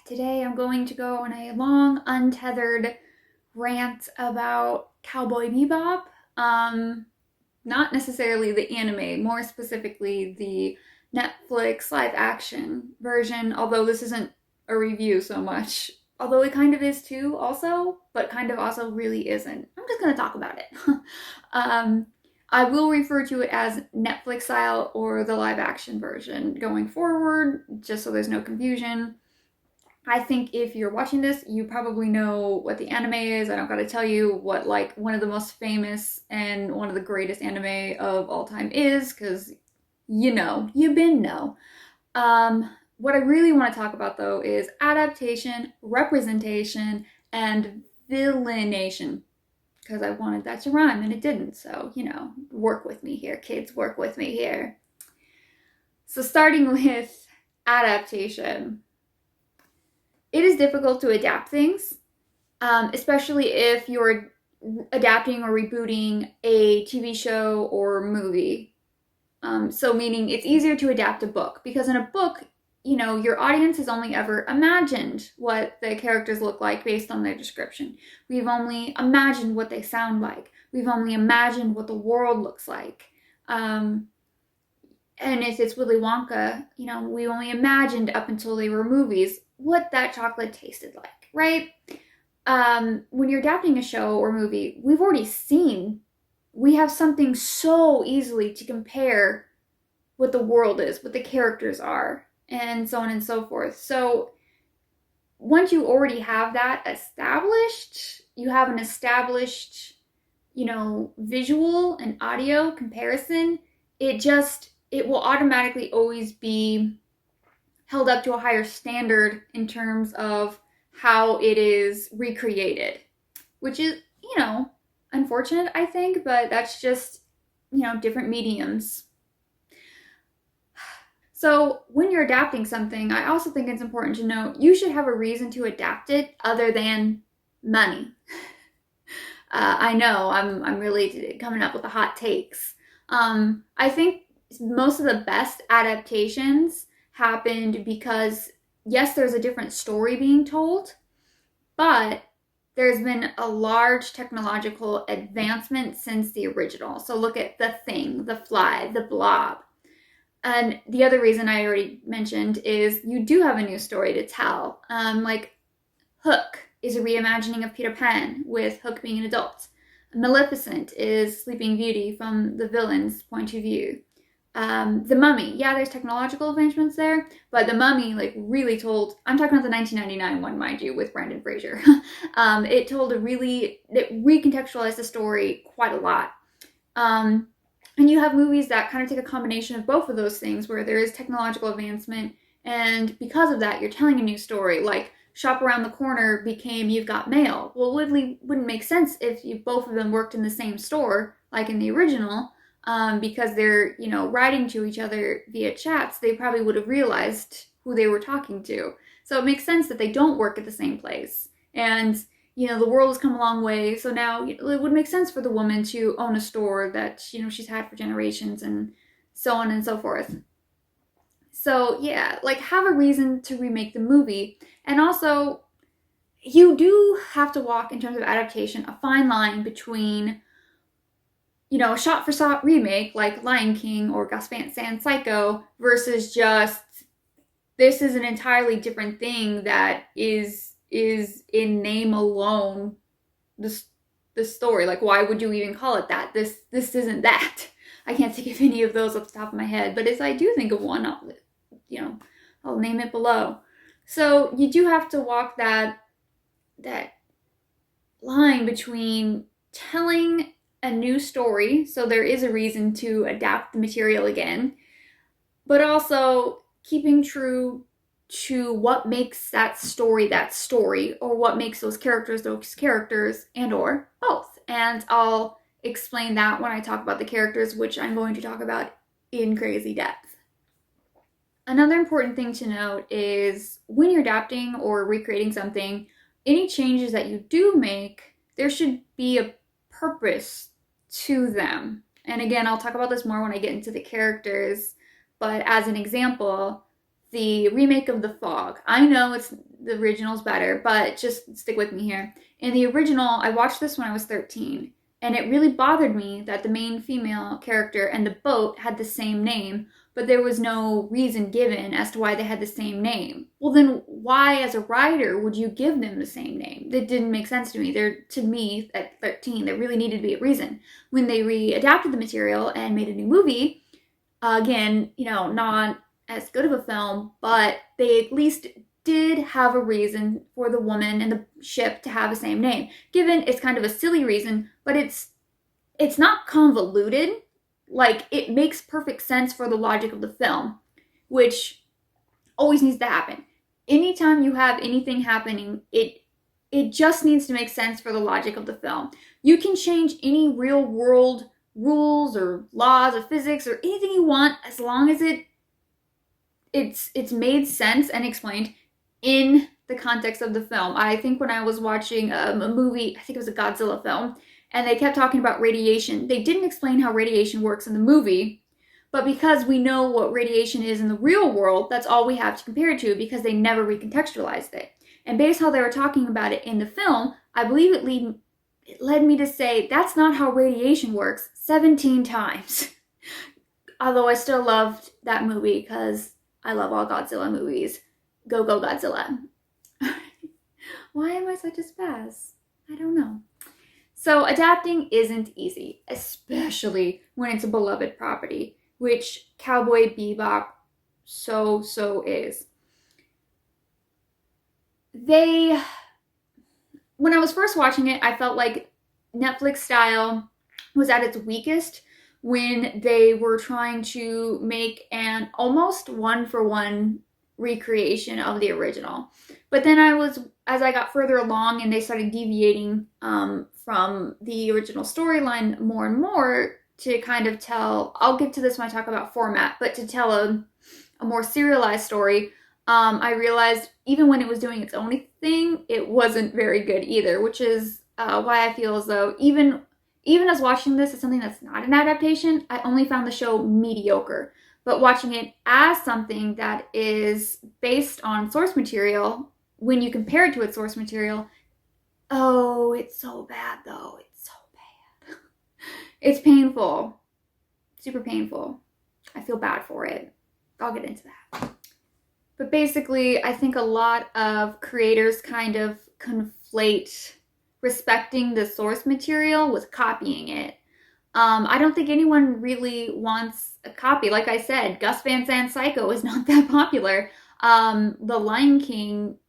Today I'm going to go on a long, untethered rant about Cowboy Bebop. Not necessarily the anime, more specifically the Netflix live action version, although this isn't a review so much. Although it kind of is too, also, but kind of also really isn't. I'm just going to talk about it. I will refer to it as Netflix style or the live action version going forward, just so there's no confusion. I think if you're watching this, you probably know what the anime is. I don't gotta tell you what like one of the most famous and one of the greatest anime of all time is, because you been know. What I really want to talk about though is adaptation, representation, and villaination. Because I wanted that to rhyme and it didn't. So, work with me here, kids, work with me here. So starting with adaptation. It is difficult to adapt things, especially if you're adapting or rebooting a TV show or movie. So meaning it's easier to adapt a book, because in a book, your audience has only ever imagined what the characters look like based on their description. We've only imagined what they sound like. We've only imagined what the world looks like. And if it's Willy Wonka, we only imagined up until they were movies what that chocolate tasted like, right? When you're adapting a show or movie, we've already seen, we have something so easily to compare what the world is, what the characters are, and so on and so forth. So once you already have that established, you have an established, visual and audio comparison, it will automatically always be held up to a higher standard in terms of how it is recreated, which is, unfortunate, I think, but that's just, different mediums. So when you're adapting something, I also think it's important to note you should have a reason to adapt it other than money. I know I'm really coming up with the hot takes. I think most of the best adaptations happened because, yes, there's a different story being told, but there's been a large technological advancement since the original. So look at The Thing, The Fly, The Blob. And the other reason I already mentioned is you do have a new story to tell. Like Hook is a reimagining of Peter Pan, with Hook being an adult. Maleficent is Sleeping Beauty from the villain's point of view. The Mummy, yeah, there's technological advancements there, but The Mummy, really told, I'm talking about the 1999 one, mind you, with Brendan Fraser. It recontextualized the story quite a lot. And you have movies that kind of take a combination of both of those things, where there is technological advancement, and because of that, you're telling a new story. Like Shop Around the Corner became You've Got Mail. Well, it wouldn't make sense if both of them worked in the same store, like in the original. Because they're, writing to each other via chats, they probably would have realized who they were talking to. So it makes sense that they don't work at the same place. And, the world has come a long way, so now it would make sense for the woman to own a store that, she's had for generations, and so on and so forth. So, yeah, have a reason to remake the movie. And also, you do have to walk, in terms of adaptation, a fine line between a shot-for-shot remake like Lion King or Gus Van Sant Psycho versus just, this is an entirely different thing that is in name alone the story. Why would you even call it that? This isn't that. I can't think of any of those off the top of my head, but if I do think of one, I'll name it below. So you do have to walk that line between telling a new story, so there is a reason to adapt the material again, but also keeping true to what makes that story, or what makes those characters, and or both. And I'll explain that when I talk about the characters, which I'm going to talk about in crazy depth. Another important thing to note is when you're adapting or recreating something, any changes that you do make, there should be a purpose to them. And again, I'll talk about this more when I get into the characters, but as an example, the remake of The Fog. I know the original's better, but just stick with me here. In the original, I watched this when I was 13, and it really bothered me that the main female character and the boat had the same name, but there was no reason given as to why they had the same name. Well, then why, as a writer, would you give them the same name? That didn't make sense to me. To me, at 13, there really needed to be a reason. When they readapted the material and made a new movie, again, not as good of a film, but they at least did have a reason for the woman and the ship to have the same name. Given it's kind of a silly reason, but it's not convoluted. Like, it makes perfect sense for the logic of the film, which always needs to happen. Anytime you have anything happening, it just needs to make sense for the logic of the film. You can change any real world rules or laws of physics or anything you want as long as it's made sense and explained in the context of the film. I think when I was watching a movie, I think it was a Godzilla film, and they kept talking about radiation. They didn't explain how radiation works in the movie, but because we know what radiation is in the real world, that's all we have to compare it to, because they never recontextualized it. And based on how they were talking about it in the film, I believe it led me to say, that's not how radiation works 17 times. Although I still loved that movie because I love all Godzilla movies. Go, go, Godzilla. Why am I such a spaz? I don't know. So adapting isn't easy, especially when it's a beloved property, which Cowboy Bebop so is. When I was first watching it, I felt like Netflix style was at its weakest when they were trying to make an almost one-for-one recreation of the original. But then as I got further along and they started deviating from the original storyline more and more to kind of tell, I'll get to this when I talk about format, but to tell a more serialized story, I realized even when it was doing its own thing, it wasn't very good either, which is why I feel as though even as watching this as something that's not an adaptation, I only found the show mediocre. But watching it as something that is based on source material, when you compare it to its source material, oh, it's so bad though. It's so bad. It's painful. Super painful. I feel bad for it. I'll get into that. But basically, I think a lot of creators kind of conflate respecting the source material with copying it. I don't think anyone really wants a copy. Like I said, Gus Van Sant's Psycho is not that popular. The Lion King,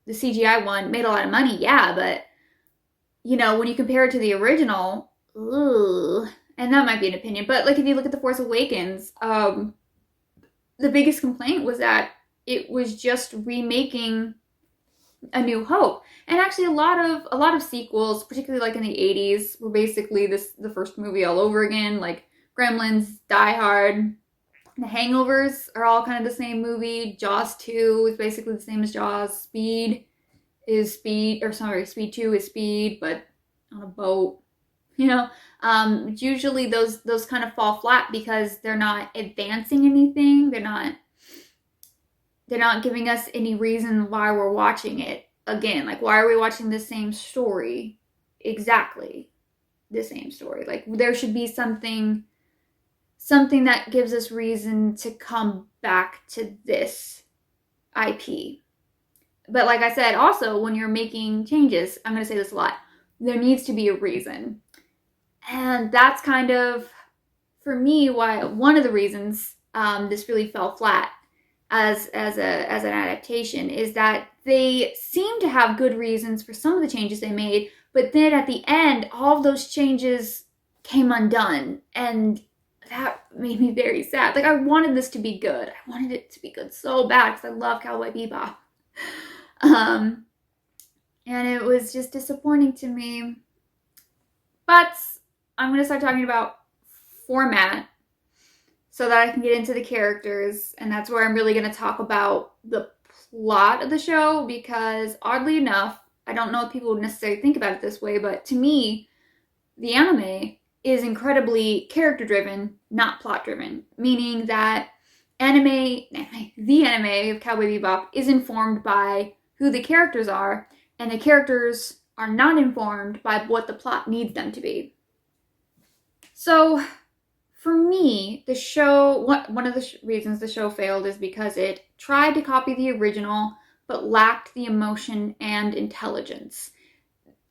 the CGI one, made a lot of money, yeah, but when you compare it to the original, ugh, and that might be an opinion, but like if you look at The Force Awakens, the biggest complaint was that it was just remaking A New Hope. And actually a lot of sequels, particularly like in the 80s, were basically the first movie all over again, like Gremlins, Die Hard. The Hangovers are all kind of the same movie. Jaws 2 is basically the same as Jaws. Speed 2 is Speed, but on a boat. Usually those kind of fall flat because they're not advancing anything. They're not giving us any reason why we're watching it. Again, like, why are we watching the same story? Exactly the same story. Like, there should be something that gives us reason to come back to this IP. But like I said, also, when you're making changes, I'm going to say this a lot, there needs to be a reason. And that's kind of, for me, why one of the reasons this really fell flat as an adaptation is that they seem to have good reasons for some of the changes they made, but then at the end, all of those changes came undone, and that made me very sad. Like, I wanted this to be good. I wanted it to be good so bad because I love Cowboy Bebop. And it was just disappointing to me. But I'm going to start talking about format so that I can get into the characters, and that's where I'm really going to talk about the plot of the show, because oddly enough, I don't know if people would necessarily think about it this way, but to me, the anime is incredibly character-driven, not plot-driven, meaning that the anime of Cowboy Bebop is informed by who the characters are, and the characters are not informed by what the plot needs them to be. So, for me, the show, one of the reasons the show failed is because it tried to copy the original, but lacked the emotion and intelligence.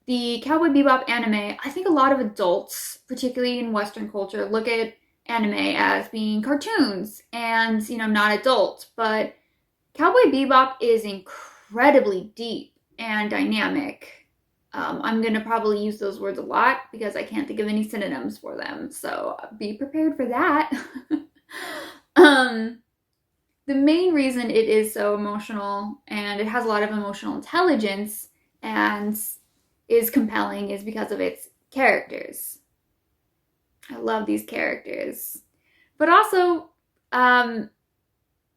The Cowboy Bebop anime, I think a lot of adults, particularly in Western culture, look at anime as being cartoons and, not adult. But Cowboy Bebop is incredibly deep and dynamic. I'm going to probably use those words a lot because I can't think of any synonyms for them. So be prepared for that. The main reason it is so emotional and it has a lot of emotional intelligence and is compelling is because of its characters. I love these characters. But also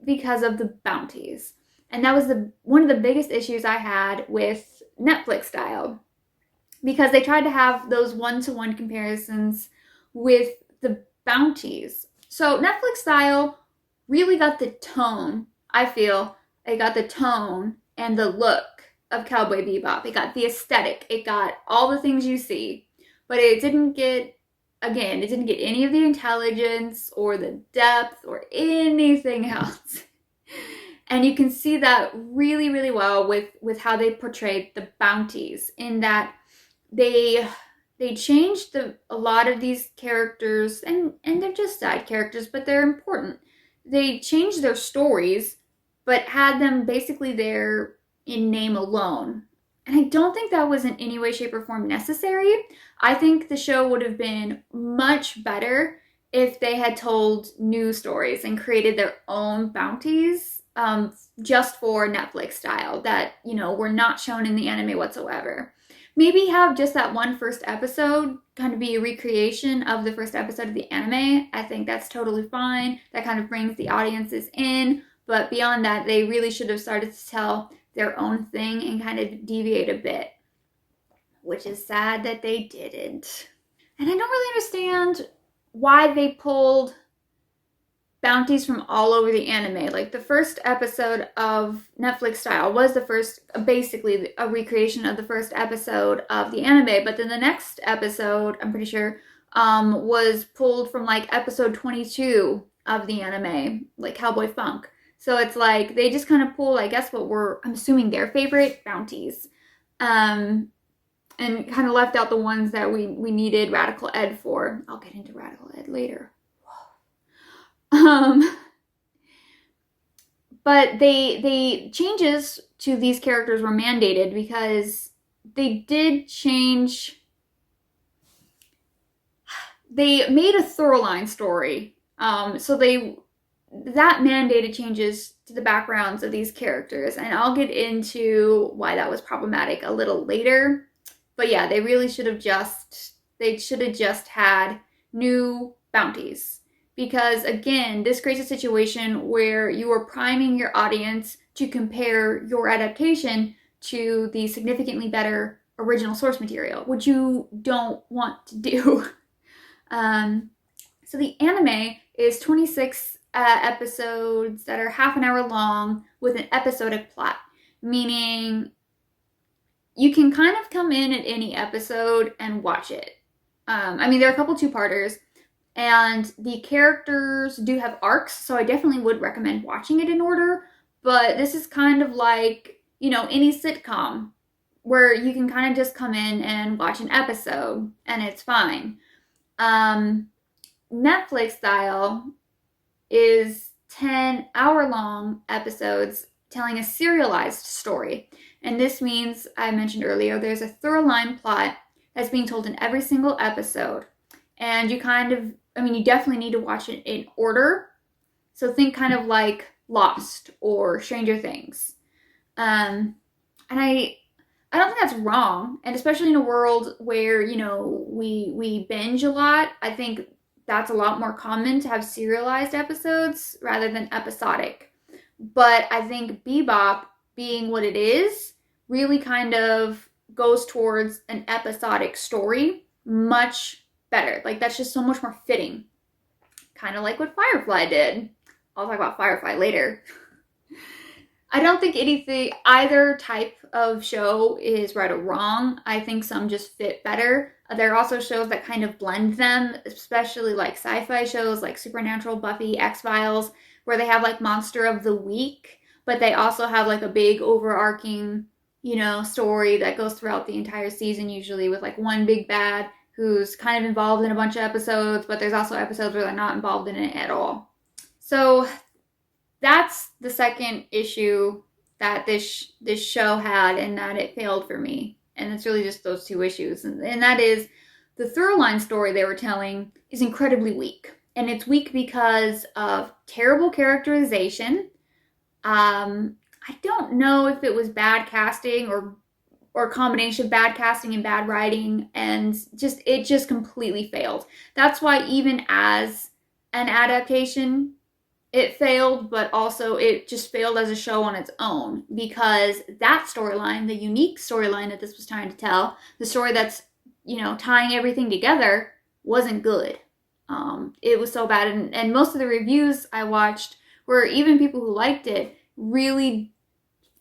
because of the bounties. And that was one of the biggest issues I had with Netflix style. Because they tried to have those one-to-one comparisons with the bounties. So Netflix style really got the tone, I feel. It got the tone and the look of Cowboy Bebop. It got the aesthetic. It got all the things you see. But it didn't get any of the intelligence or the depth or anything else. And you can see that really, really well with how they portrayed the bounties, in that they changed a lot of these characters, and they're just side characters, but they're important. They changed their stories, but had them basically there in name alone. And I don't think that was in any way, shape, or form necessary. I think the show would have been much better if they had told new stories and created their own bounties just for Netflix style that, were not shown in the anime whatsoever. Maybe have just that one first episode kind of be a recreation of the first episode of the anime. I think that's totally fine. That kind of brings the audiences in. But beyond that, they really should have started to tell their own thing and kind of deviate a bit, which is sad that they didn't. And I don't really understand why they pulled bounties from all over the anime. Like, the first episode of Netflix style was basically a recreation of the first episode of the anime, but then the next episode, I'm pretty sure, was pulled from like episode 22 of the anime, like Cowboy Funk. So it's like they just kind of pull, I guess, I'm assuming their favorite bounties, and kind of left out the ones that we needed Radical Ed for. I'll get into Radical Ed later. But they changes to these characters were mandated because they did change. They made a thorough line story, so that mandated changes to the backgrounds of these characters, and I'll get into why that was problematic a little later. But yeah, they really should have just had new bounties. Because again, this creates a situation where you are priming your audience to compare your adaptation to the significantly better original source material, which you don't want to do. So the anime is 26 episodes that are half an hour long with an episodic plot, meaning you can kind of come in at any episode and watch it. There are a couple two-parters, and the characters do have arcs, so I definitely would recommend watching it in order, but this is kind of like, any sitcom where you can kind of just come in and watch an episode, and it's fine. Netflix style is 10-hour-long episodes telling a serialized story. And this means, I mentioned earlier, there's a thorough line plot that's being told in every single episode. And you definitely need to watch it in order. So think kind of like Lost or Stranger Things. And I don't think that's wrong. And especially in a world where, we binge a lot, I think that's a lot more common to have serialized episodes rather than episodic. But I think Bebop, being what it is, really kind of goes towards an episodic story much better. Like, that's just so much more fitting. Kind of like what Firefly did. I'll talk about Firefly later. I don't think either type of show is right or wrong. I think some just fit better. There are also shows that kind of blend them, especially like sci-fi shows like Supernatural, Buffy, X-Files, where they have like Monster of the Week, but they also have like a big overarching, story that goes throughout the entire season, usually with like one big bad who's kind of involved in a bunch of episodes, but there's also episodes where they're not involved in it at all. So that's the second issue that this show had, and that it failed for me. And it's really just those two issues. And that is the through line story they were telling is incredibly weak. And it's weak because of terrible characterization. I don't know if it was bad casting or a combination of bad casting and bad writing, and it just completely failed. That's why even as an adaptation, it failed, but also it just failed as a show on its own, because that storyline, the unique storyline that this was trying to tell, the story that's, tying everything together, wasn't good. It was so bad, and most of the reviews I watched were even people who liked it really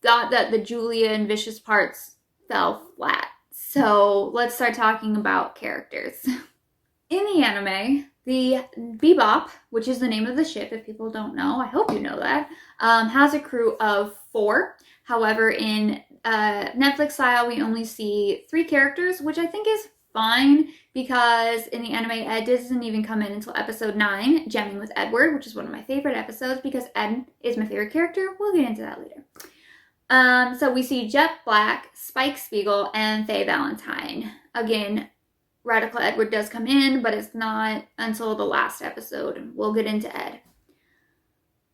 thought that the Julia and Vicious parts fell flat. So let's start talking about characters. In the anime, the Bebop, which is the name of the ship, if people don't know, I hope you know that, has a crew of 4. However, in Netflix style, we only see 3 characters, which I think is fine, because in the anime, Ed doesn't even come in until episode 9, Jamming with Edward, which is one of my favorite episodes, because Ed is my favorite character. We'll get into that later. So we see Jet Black, Spike Spiegel, and Faye Valentine. Again, Radical Edward does come in, but it's not until the last episode, and we'll get into Ed.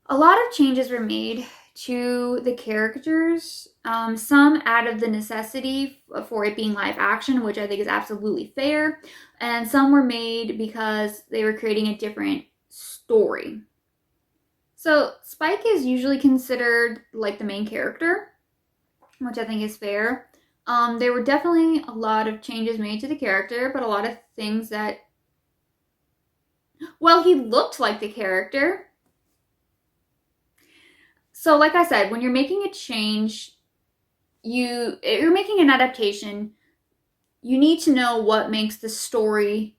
A lot of changes were made to the characters, some out of the necessity for it being live action, which I think is absolutely fair, and some were made because they were creating a different story. So Spike is usually considered like the main character, which I think is fair. There were definitely a lot of changes made to the character, but a lot of things that, he looked like the character. So like I said, when you're making a change, you're making an adaptation, you need to know what makes the story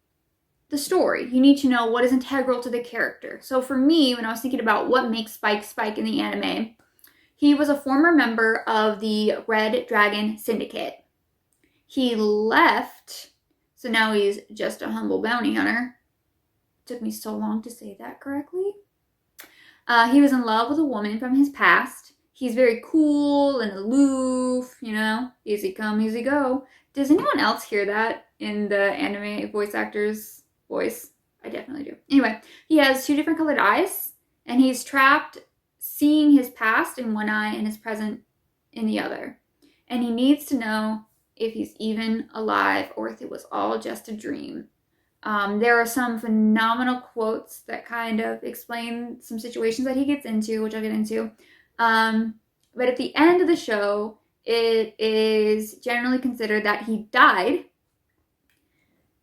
the story. You need to know what is integral to the character. So for me, when I was thinking about what makes Spike in the anime, he was a former member of the Red Dragon Syndicate. He left, so now he's just a humble bounty hunter. It took me so long to say that correctly. He was in love with a woman from his past. He's very cool and aloof, easy come, easy go. Does anyone else hear that in the anime voice actor's voice? I definitely do. Anyway, he has 2 different colored eyes, and he's trapped seeing his past in one eye and his present in the other. And he needs to know if he's even alive or if it was all just a dream. There are some phenomenal quotes that kind of explain some situations that he gets into, which I'll get into. But at the end of the show, it is generally considered that he died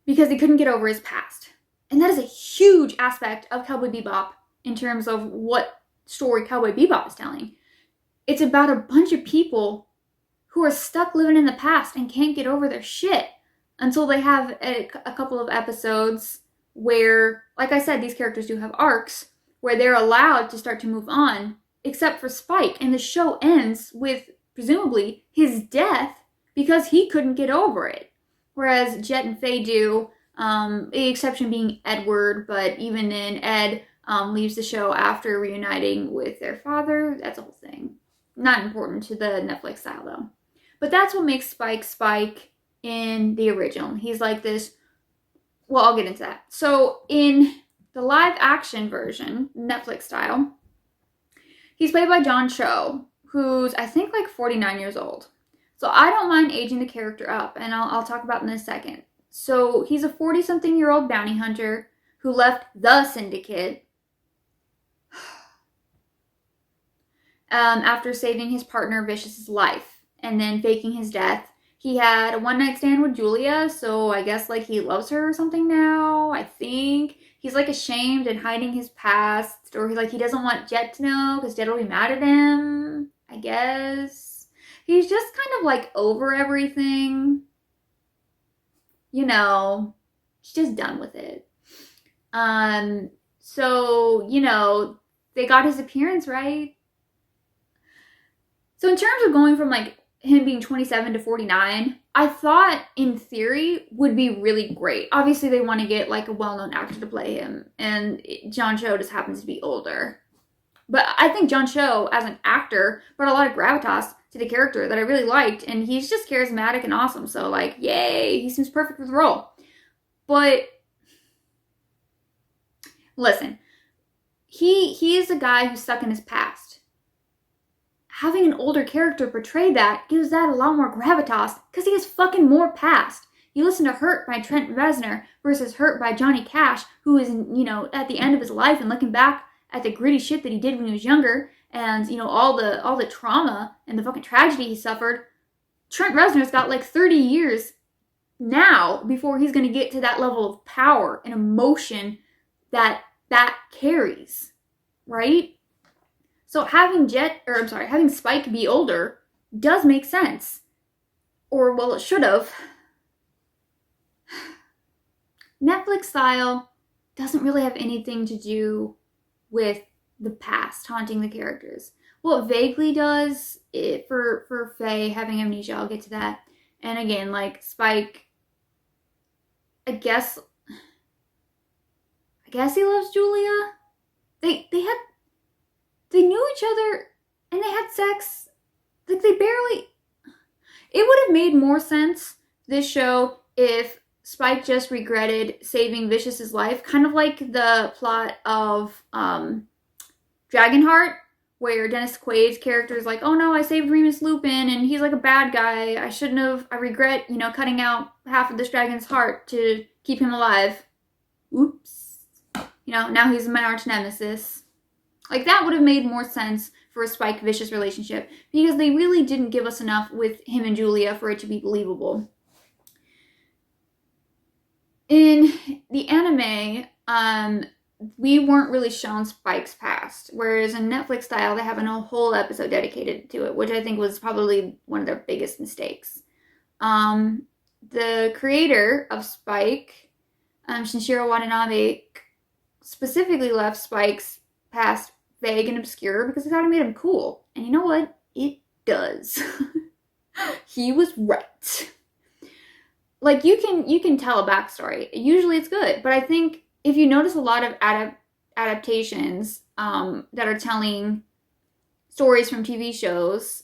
because he couldn't get over his past. And that is a huge aspect of Cowboy Bebop in terms of what story Cowboy Bebop is telling. It's about a bunch of people who are stuck living in the past and can't get over their shit until they have a couple of episodes where, like I said, these characters do have arcs where they're allowed to start to move on, except for Spike. And the show ends with, presumably, his death because he couldn't get over it. Whereas Jet and Faye do, the exception being Edward, but even then, Ed leaves the show after reuniting with their father. That's a whole thing. Not important to the Netflix style, though. But that's what makes Spike in the original. He's like this, I'll get into that. So in the live action version, Netflix style, he's played by John Cho, who's I think like 49 years old. So I don't mind aging the character up, and I'll talk about in a second. So he's a 40-something-year-old bounty hunter who left the syndicate after saving his partner Vicious's life and then faking his death. he had a one-night stand with Julia, so I guess like he loves her or something now, I think. He's like ashamed and hiding his past, or he doesn't want Jet to know because Jet will be mad at him, I guess. He's just kind of like over everything. You know, he's just done with it. So, you know, they got his appearance right. So in terms of going from like him being 27 to 49, I thought in theory would be really great. Obviously they want to get like a well-known actor to play him, and John Cho just happens to be older. But I think John Cho as an actor brought a lot of gravitas to the character that I really liked, and he's just charismatic and awesome. So like, yay, he seems perfect for the role. But listen, he is a guy who's stuck in his past. Having an older character portray that gives that a lot more gravitas because he has fucking more past. You listen to Hurt by Trent Reznor versus Hurt by Johnny Cash, who is, you know, at the end of his life and looking back at the gritty shit that he did when he was younger, and, you know, all the trauma and the fucking tragedy he suffered. Trent Reznor's got like 30 years now before he's going to get to that level of power and emotion that carries, right? So having Spike be older does make sense. Or, well, it should have. Netflix style doesn't really have anything to do with the past haunting the characters. Well, it vaguely does for Faye having amnesia. I'll get to that. And again, like Spike, I guess he loves Julia. They knew each other and they had sex. Like, they barely... It would have made more sense, this show, if Spike just regretted saving Vicious's life. Kind of like the plot of Dragonheart, where Dennis Quaid's character is like, oh no, I saved Remus Lupin and he's like a bad guy. I regret, you know, cutting out half of this dragon's heart to keep him alive. Oops. You know, now he's my arch nemesis. Like, that would have made more sense for a Spike-Vicious relationship, because they really didn't give us enough with him and Julia for it to be believable. In the anime, we weren't really shown Spike's past, whereas in Netflix style, they have a whole episode dedicated to it, which I think was probably one of their biggest mistakes. The creator of Spike, Shinichiro Watanabe, specifically left Spike's past vague and obscure because he thought it made him cool. And you know what? It does. He was right. Like, you can tell a backstory. Usually it's good. But I think if you notice a lot of adaptations that are telling stories from TV shows,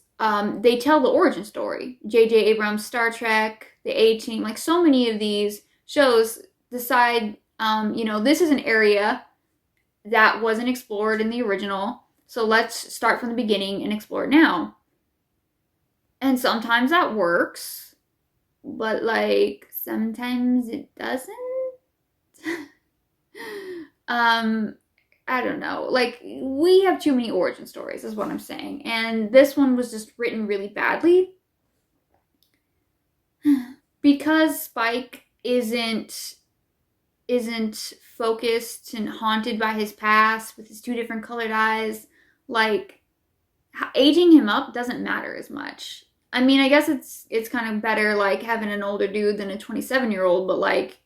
they tell the origin story. J.J. Abrams' Star Trek, The A-Team, like so many of these shows decide, you know, this is an area that wasn't explored in the original, so let's start from the beginning and explore it now. And sometimes that works, but like sometimes it doesn't. I don't know. Like, we have too many origin stories is what I'm saying, and this one was just written really badly because Spike isn't focused and haunted by his past with his two different colored eyes. Like, aging him up doesn't matter as much. I mean, I guess it's kind of better like having an older dude than a 27-year-old, but like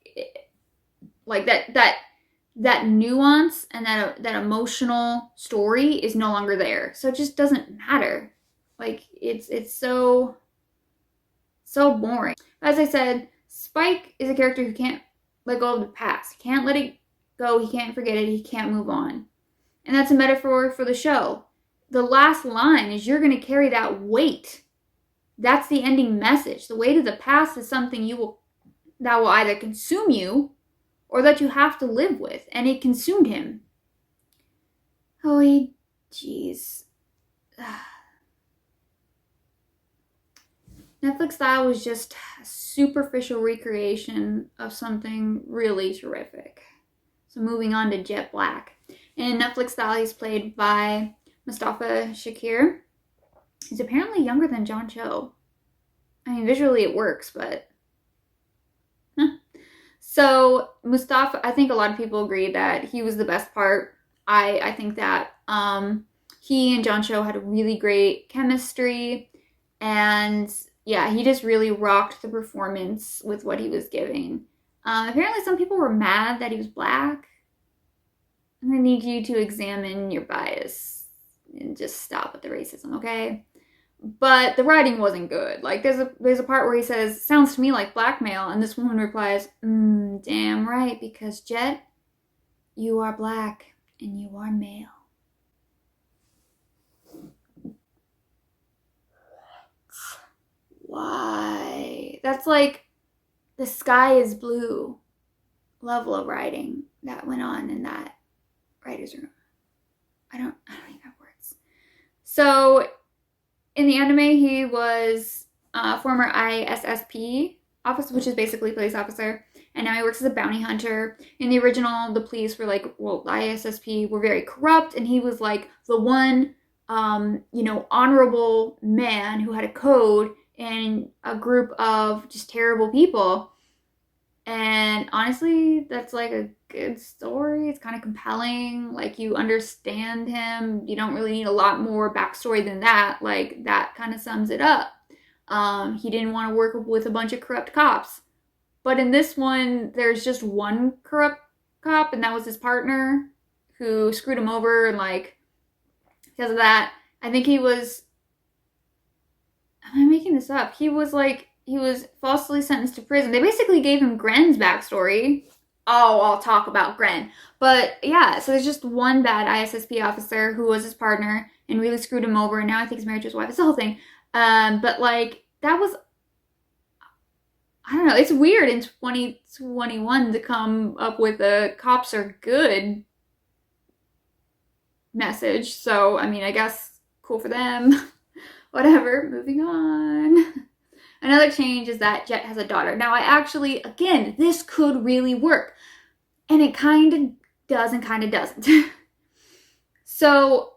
that nuance and that emotional story is no longer there. So it just doesn't matter. Like, it's so boring. As I said, Spike is a character who can't let go of the past. He can't let it go. He can't forget it. He can't move on. And that's a metaphor for the show. The last line is you're going to carry that weight. That's the ending message. The weight of the past is something that will either consume you or that you have to live with. And it consumed him. Oh, jeez. Netflix style was just a superficial recreation of something really terrific. So moving on to Jet Black. In Netflix style, he's played by Mustafa Shakir. He's apparently younger than John Cho. I mean, visually it works, but So Mustafa, I think a lot of people agree that he was the best part. I think that he and John Cho had a really great chemistry, and yeah, he just really rocked the performance with what he was giving. Apparently, some people were mad that he was black. I'm gonna need you to examine your bias and just stop with the racism, okay? But the writing wasn't good. Like there's a part where he says, "Sounds to me like blackmail," and this woman replies, "Damn right, because Jet, you are black and you are male." Why? That's like the sky is blue level of writing that went on in that writer's room. I don't think that words. So in the anime, he was a former ISSP officer, which is basically police officer, and now he works as a bounty hunter. In the original, the police were like, well, the ISSP were very corrupt, and he was like the one, honorable man who had a code in a group of just terrible people. And honestly, that's like a good story. It's kind of compelling. Like, you understand him. You don't really need a lot more backstory than that. Like, that kind of sums it up. He didn't want to work with a bunch of corrupt cops. But in this one, there's just one corrupt cop, and that was his partner who screwed him over. And, like, because of that, I think he was... Am I making this up? He was falsely sentenced to prison. They basically gave him Gren's backstory. Oh, I'll talk about Gren. But yeah, so there's just one bad ISSP officer who was his partner and really screwed him over, and now I think he's married to his wife. It's the whole thing. But like, that was, I don't know, it's weird in 2021 to come up with a cops are good message. So, I mean, I guess cool for them. Whatever, moving on. Another change is that Jet has a daughter. Now, I actually, again, this could really work. And it kind of does and kind of doesn't. So,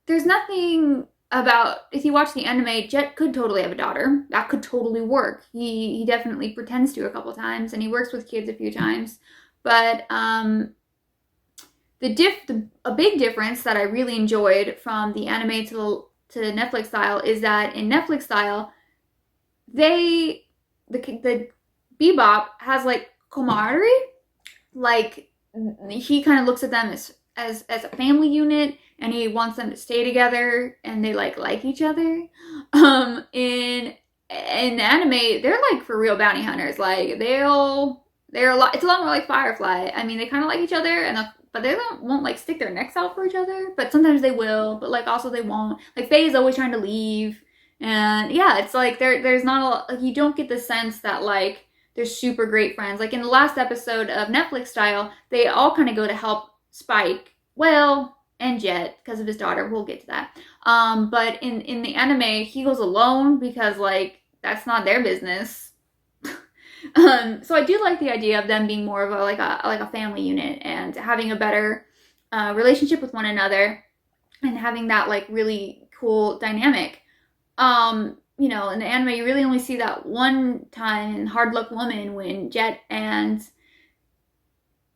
there's nothing about, if you watch the anime, Jet could totally have a daughter. That could totally work. He definitely pretends to a couple times, and he works with kids a few times. But a big difference that I really enjoyed from the anime to Netflix style is that in Netflix style, the Bebop has like camaraderie. Like, he kind of looks at them as a family unit, and he wants them to stay together, and they like each other. In the anime, they're like for real bounty hunters. Like, they're a lot. It's a lot more like Firefly. I mean, they kind of like each other, but they won't like stick their necks out for each other. But sometimes they will. But like, also they won't. Like, Faye is always trying to leave. And yeah, it's like there's not a lot, like, you don't get the sense that like they're super great friends. Like in the last episode of Netflix style, they all kind of go to help Spike, and Jet because of his daughter. We'll get to that. But in the anime, he goes alone because like that's not their business. So I do like the idea of them being more of a family unit and having a better relationship with one another and having that like really cool dynamic. In the anime, you really only see that one time in Hard Luck Woman when Jet and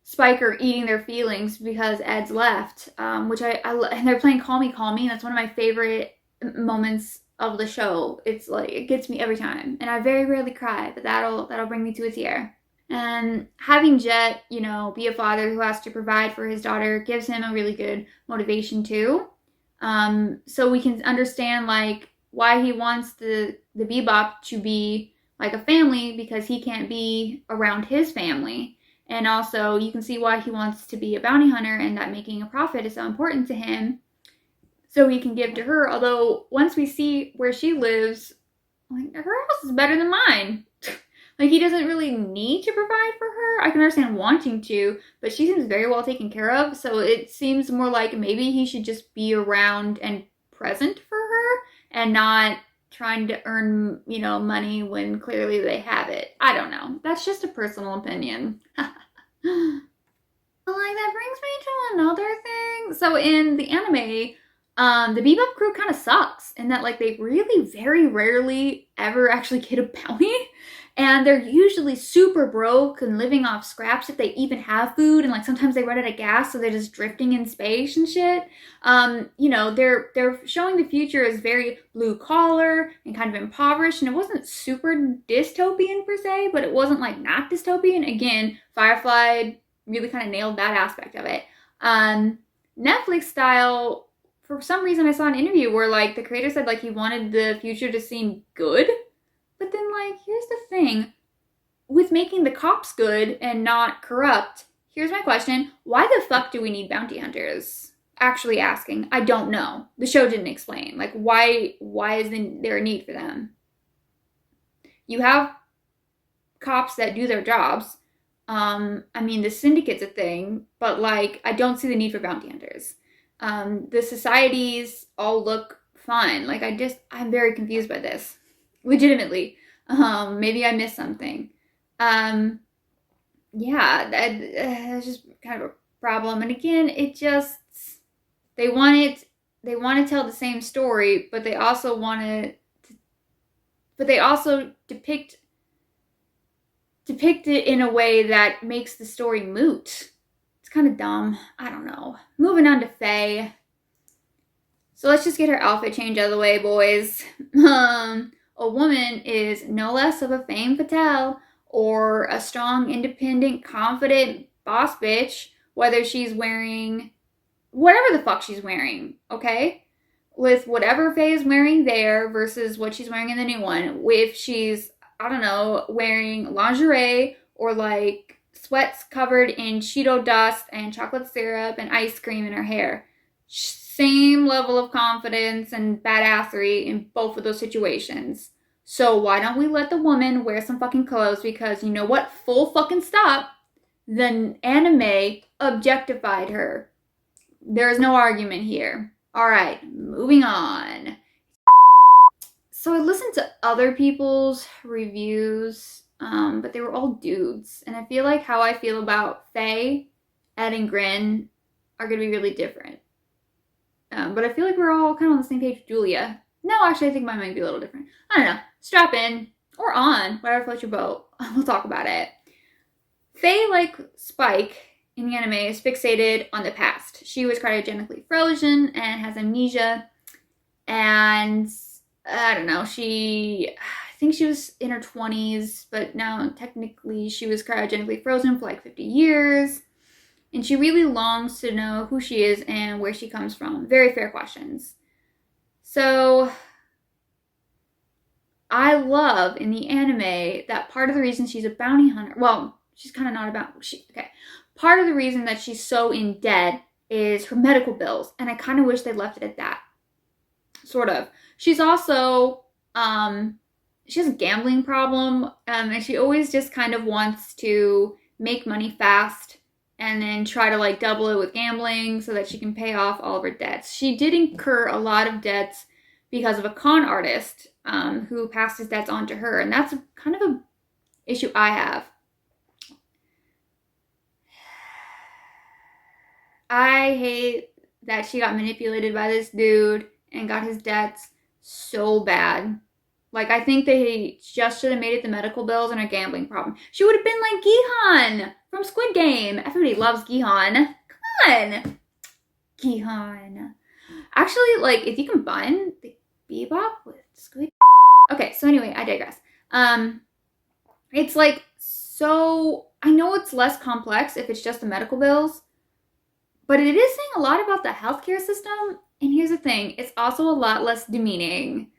Spike are eating their feelings because Ed's left, which and they're playing Call Me, Call Me, and that's one of my favorite moments of the show. It's like, it gets me every time, and I very rarely cry, but that'll bring me to a tear. And having Jet, be a father who has to provide for his daughter gives him a really good motivation too. So we can understand like why he wants the Bebop to be like a family, because he can't be around his family. And also you can see why he wants to be a bounty hunter, and that making a profit is so important to him, so he can give to her. Although once we see where she lives, like, her house is better than mine. Like, he doesn't really need to provide for her. I can understand wanting to, but she seems very well taken care of. So it seems more like maybe he should just be around and present for her and not trying to earn, money when clearly they have it. I don't know. That's just a personal opinion. Like, that brings me to another thing. So in the anime, The Bebop Crew kind of sucks in that, like, they really very rarely ever actually get a bounty. And they're usually super broke and living off scraps if they even have food. And, like, sometimes they run out of gas, so they're just drifting in space and shit. You know, they're showing the future as very blue collar and kind of impoverished. And it wasn't super dystopian per se, but it wasn't, like, not dystopian. Again, Firefly really kind of nailed that aspect of it. Netflix style, for some reason I saw an interview where, like, the creator said, like, he wanted the future to seem good. But then, like, here's the thing. With making the cops good and not corrupt, here's my question. Why the fuck do we need bounty hunters? Actually asking. I don't know. The show didn't explain. Like, why is there a need for them? You have cops that do their jobs. I mean, the syndicate's a thing, but, like, I don't see the need for bounty hunters. The societies all look fun. Like, I'm very confused by this. Legitimately. Maybe I missed something. Yeah, that's just kind of a problem. And again, they want to tell the same story, but they also depict it in a way that makes the story moot. It's kind of dumb. I don't know. Moving on to Faye. So let's just get her outfit change out of the way, boys. A woman is no less of a femme fatale or a strong, independent, confident boss bitch, whether she's wearing whatever the fuck she's wearing, okay? With whatever Faye is wearing there versus what she's wearing in the new one. If she's, I don't know, wearing lingerie or, like, sweats covered in Cheeto dust and chocolate syrup and ice cream in her hair. Same level of confidence and badassery in both of those situations. So why don't we let the woman wear some fucking clothes? Because you know what? Full fucking stop. The anime objectified her. There is no argument here. Alright, moving on. So I listened to other people's reviews, but they were all dudes. And I feel like how I feel about Faye, Ed, and Gren are going to be really different. But I feel like we're all kind of on the same page with Julia. No, actually, I think mine might be a little different. I don't know. Strap in. Or on. Whatever floats your boat. We'll talk about it. Faye, like Spike in the anime, is fixated on the past. She was cryogenically frozen and has amnesia. And I don't know. I think she was in her 20s. But now, technically, she was cryogenically frozen for like 50 years. And she really longs to know who she is and where she comes from. Very fair questions. So, I love in the anime that part of the reason she's a bounty hunter, well, she's kind of not part of the reason that she's so in debt is her medical bills. And I kind of wish they left it at that. Sort of. She's also, she has a gambling problem. And she always just kind of wants to make money fast. And then try to, like, double it with gambling so that she can pay off all of her debts. She did incur a lot of debts because of a con artist who passed his debts on to her. And that's kind of an issue I have. I hate that she got manipulated by this dude and got his debts so bad. Like, I think they just should have made it the medical bills and a gambling problem. She would have been like Gihan from Squid Game. Everybody loves Gihan. Come on. Gihan. Actually, like, if you combine the Bebop with Squid... Okay, so anyway, I digress. It's like, so... I know it's less complex if it's just the medical bills. But it is saying a lot about the healthcare system. And here's the thing. It's also a lot less demeaning.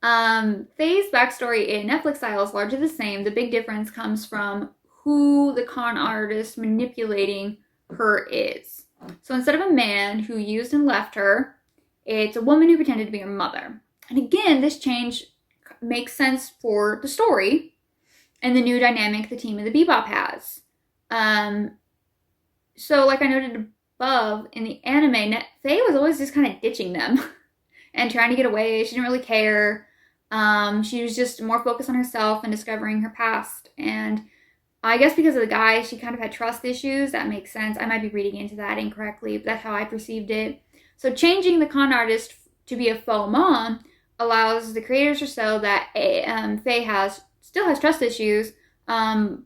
Faye's backstory in Netflix style is largely the same. The big difference comes from who the con artist manipulating her is. So instead of a man who used and left her, it's a woman who pretended to be her mother. And again, this change makes sense for the story and the new dynamic the team of the Bebop has. So like I noted above, in the anime, Faye was always just kind of ditching them and trying to get away. She didn't really care. She was just more focused on herself and discovering her past. And I guess because of the guy, she kind of had trust issues. That makes sense. I might be reading into that incorrectly, but that's how I perceived it. So changing the con artist to be a faux mom allows the creators to show that Faye still has trust issues, and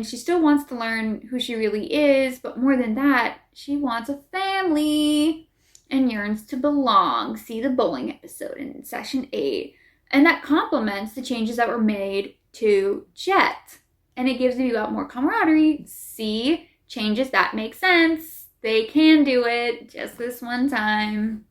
she still wants to learn who she really is, but more than that, she wants a family and yearns to belong. See the bowling episode in session 8. And that complements the changes that were made to Jet. And it gives the Bebop more camaraderie. See, changes that make sense. They can do it just this one time.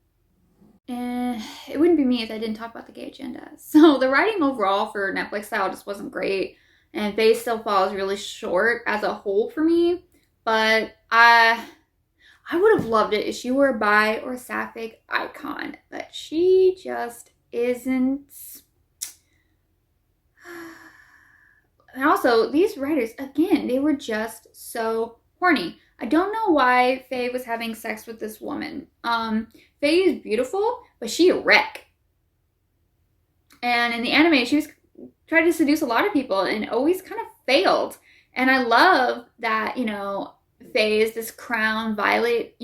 It wouldn't be me if I didn't talk about the gay agenda. So the writing overall for Netflix style just wasn't great. And Faye still falls really short as a whole for me. But I would have loved it if she were a bi or sapphic icon. But she just isn't. And also, these writers, again, they were just so horny. I don't know why Faye was having sex with this woman. Faye is beautiful, but she a wreck. And in the anime, she was tried to seduce a lot of people and always kind of failed. And I love that, Faye is this crown violet,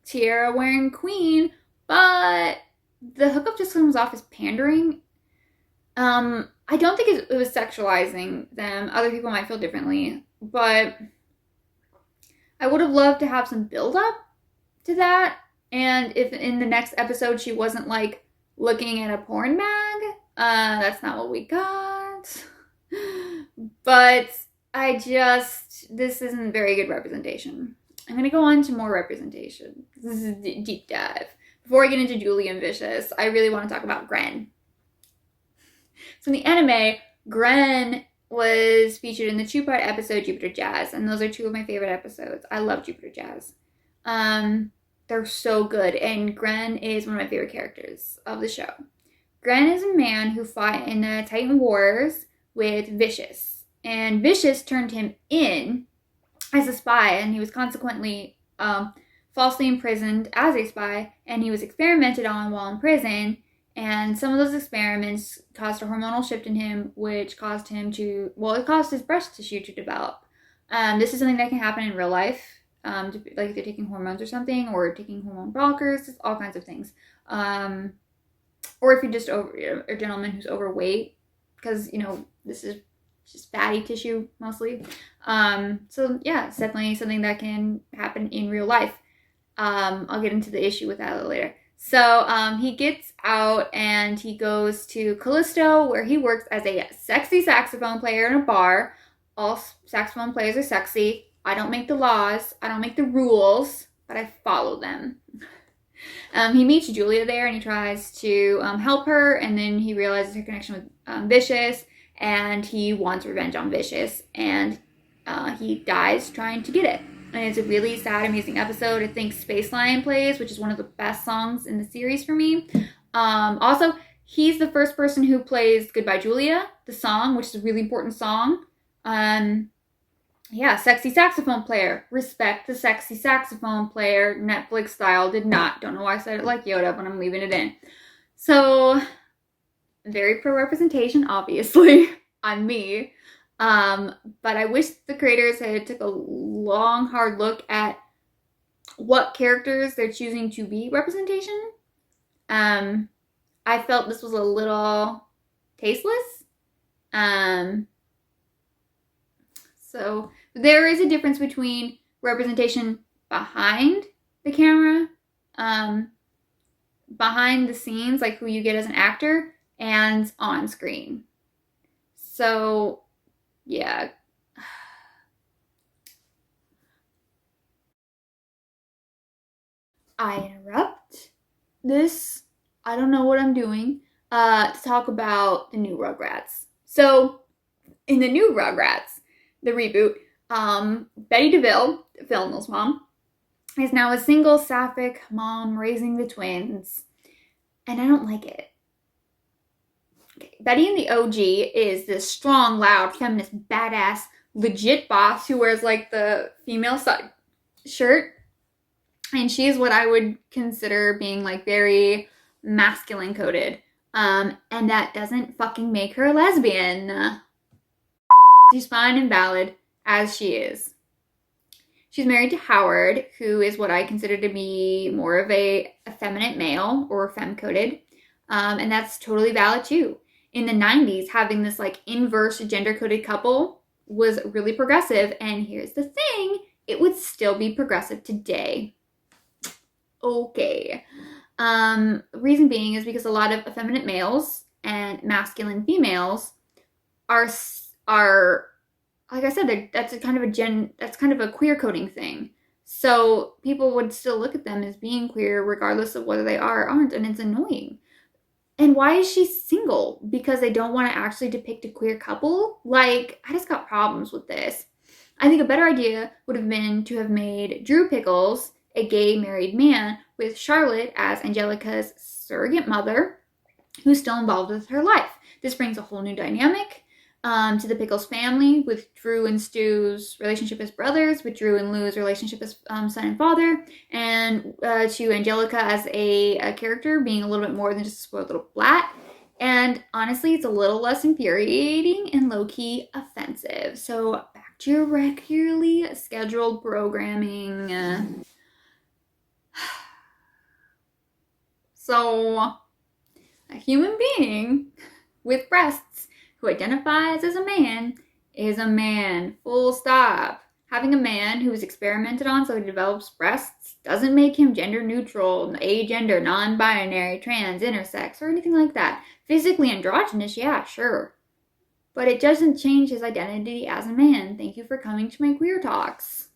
tiara wearing queen, but the hookup just comes off as pandering. I don't think it was sexualizing them. Other people might feel differently, but I would have loved to have some build up to that. And if in the next episode she wasn't like looking at a porn mag, that's not what we got. But this isn't very good representation. I'm going to go on to more representation. This is a deep dive. Before I get into Julie and Vicious, I really want to talk about Gren. So in the anime, Gren was featured in the 2-part episode Jupiter Jazz, and those are 2 of my favorite episodes. I love Jupiter Jazz. They're so good, and Gren is one of my favorite characters of the show. Gren is a man who fought in the Titan Wars with Vicious, and Vicious turned him in as a spy, and he was consequently falsely imprisoned as a spy, and he was experimented on while in prison. And some of those experiments caused a hormonal shift in him, which caused it caused his breast tissue to develop. This is something that can happen in real life, like if they're taking hormones or something, or taking hormone blockers, just all kinds of things. Or if you're just a gentleman who's overweight, because, this is just fatty tissue mostly. So yeah, it's definitely something that can happen in real life. I'll get into the issue with that a little later. So he gets out and he goes to Callisto, where he works as a sexy saxophone player in a bar. All saxophone players are sexy. I don't make the laws. I don't make the rules, but I follow them. He meets Julia there and he tries to help her, and then he realizes her connection with Vicious, and he wants revenge on Vicious, and he dies trying to get it. And it's a really sad, amazing episode. I think Space Lion plays, which is one of the best songs in the series for me. Also, he's the first person who plays Goodbye Julia, the song, which is a really important song. Sexy saxophone player. Respect the sexy saxophone player. Netflix style did not. Don't know why I said it like Yoda, but I'm leaving it in. So, very pro representation, obviously, on me. But I wish the creators had took a long, hard look at what characters they're choosing to be representation. I felt this was a little tasteless. So there is a difference between representation behind the camera, behind the scenes, like who you get as an actor, and on screen. So yeah. I interrupt this, I don't know what I'm doing, to talk about the new Rugrats. So, in the new Rugrats, the reboot, Betty DeVille, Phil Mills' mom, is now a single sapphic mom raising the twins, and I don't like it. Okay. Betty in the OG is this strong, loud, feminist, badass, legit boss who wears like the female side shirt. And she is what I would consider being like very masculine coded. And that doesn't fucking make her a lesbian. She's fine and valid as she is. She's married to Howard, who is what I consider to be more of a effeminate male or femme-coded. And that's totally valid too. In the 90s, having this like inverse gender-coded couple was really progressive. And here's the thing, it would still be progressive today. Okay. Reason being is because a lot of effeminate males and masculine females are like I said, that's kind of a queer coding thing. So people would still look at them as being queer regardless of whether they are or aren't, and it's annoying. And why is she single? Because they don't want to actually depict a queer couple? Like, I just got problems with this. I think a better idea would have been to have made Drew Pickles a gay married man with Charlotte as Angelica's surrogate mother, who's still involved with her life. This brings a whole new dynamic to the Pickles family, with Drew and Stu's relationship as brothers, with Drew and Lou's relationship as son and father, and to Angelica as a character being a little bit more than just a spoiled little brat. And honestly, it's a little less infuriating and low-key offensive. So back to your regularly scheduled programming. So, a human being with breasts who identifies as a man is a man. Full stop. Having a man who is experimented on so he develops breasts doesn't make him gender neutral, agender, non-binary, trans, intersex, or anything like that. Physically androgynous, yeah, sure. But it doesn't change his identity as a man. Thank you for coming to my queer talks.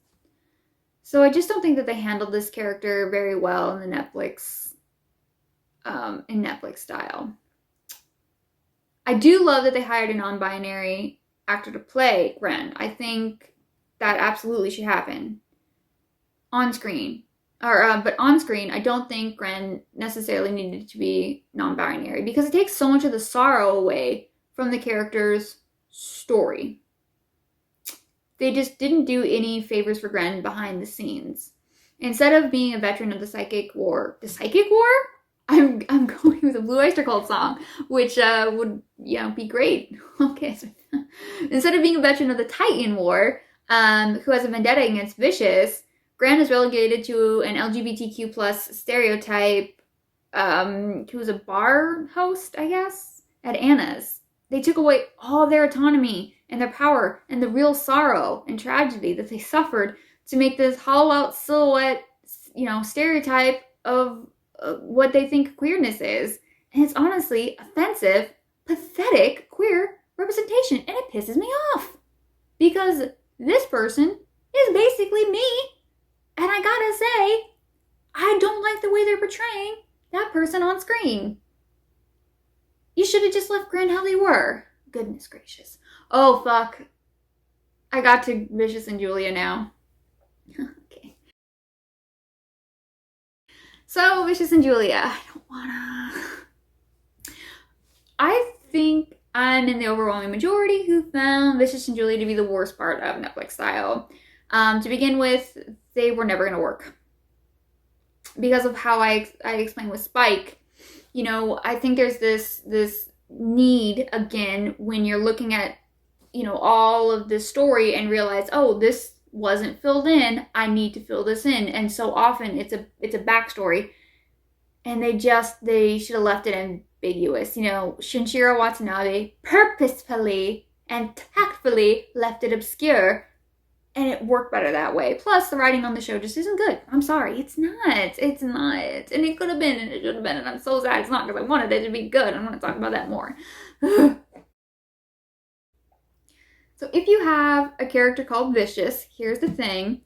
So I just don't think that they handled this character very well in the Netflix style. I do love that they hired a non-binary actor to play Gren. I think that absolutely should happen on screen. But on screen, I don't think Gren necessarily needed to be non-binary because it takes so much of the sorrow away from the character's story. They just didn't do any favors for Gren behind the scenes. Instead of being a veteran of the Psychic War, I'm going with a Blue Oyster Cult song, which would be great. Okay, so instead of being a veteran of the Titan War, who has a vendetta against Vicious, Gren is relegated to an LGBTQ plus stereotype, who's a bar host, I guess, at Anna's. They took away all their autonomy and their power and the real sorrow and tragedy that they suffered to make this hollow-out silhouette, stereotype of what they think queerness is. And it's honestly offensive, pathetic queer representation, and it pisses me off. Because this person is basically me, and I gotta say, I don't like the way they're portraying that person on screen. You should have just left Gren how they were. Goodness gracious. Oh, fuck. I got to Vicious and Julia now. Okay. So, Vicious and Julia. I don't wanna... I think I'm in the overwhelming majority who found Vicious and Julia to be the worst part of Netflix style. To begin with, they were never gonna work. Because of how I explained with Spike, I think there's this need, again, when you're looking at, all of this story and realize, oh, this wasn't filled in, I need to fill this in. And so often it's a backstory. And they should have left it ambiguous. Shinichiro Watanabe purposefully and tactfully left it obscure. And it worked better that way. Plus, the writing on the show just isn't good. I'm sorry. It's not. It's not. And it could have been, and it should have been. And I'm so sad it's not, because I wanted it to be good. I'm going to talk about that more. So if you have a character called Vicious, here's the thing.